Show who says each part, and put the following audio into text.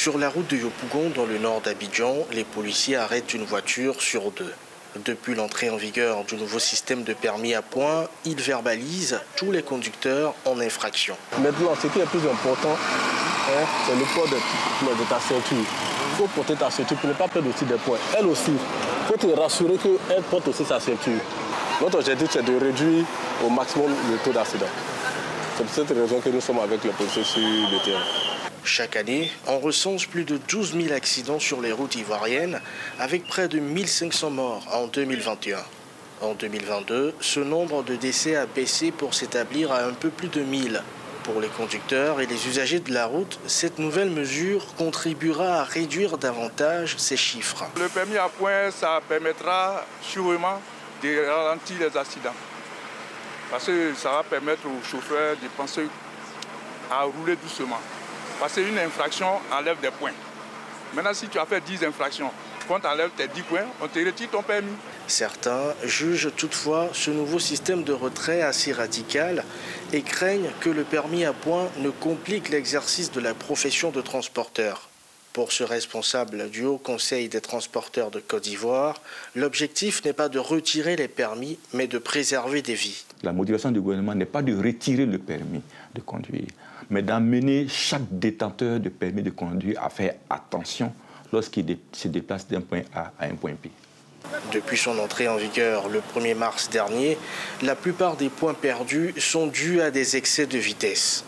Speaker 1: Sur la route de Yopougon, dans le nord d'Abidjan, les policiers arrêtent une voiture sur deux. Depuis l'entrée en vigueur du nouveau système de permis à points, ils verbalisent tous les conducteurs en infraction.
Speaker 2: Maintenant, ce qui est plus important, c'est le port de ta ceinture. Il faut porter ta ceinture pour ne pas perdre aussi des points. Elle aussi, il faut te rassurer qu'elle porte aussi sa ceinture. Notre objectif, c'est de réduire au maximum le taux d'accident. C'est pour cette raison que nous sommes avec les policiers sur le terrain.
Speaker 1: Chaque année, on recense plus de 12 000 accidents sur les routes ivoiriennes, avec près de 1500 morts en 2021. En 2022, ce nombre de décès a baissé pour s'établir à un peu plus de 1000. Pour les conducteurs et les usagers de la route, cette nouvelle mesure contribuera à réduire davantage ces chiffres.
Speaker 3: Le permis à points, ça permettra sûrement de ralentir les accidents. Parce que ça va permettre aux chauffeurs de penser à rouler doucement. Parce qu'une infraction enlève des points. Maintenant, si tu as fait 10 infractions, quand tu enlèves tes 10 points, on te retire ton permis.
Speaker 1: Certains jugent toutefois ce nouveau système de retrait assez radical et craignent que le permis à points ne complique l'exercice de la profession de transporteur. Pour ce responsable du Haut Conseil des transporteurs de Côte d'Ivoire, l'objectif n'est pas de retirer les permis, mais de préserver des vies.
Speaker 4: La motivation du gouvernement n'est pas de retirer le permis de conduire, mais d'amener chaque détenteur de permis de conduire à faire attention lorsqu'il se déplace d'un point A à un point B.
Speaker 1: Depuis son entrée en vigueur le 1er mars dernier, la plupart des points perdus sont dus à des excès de vitesse.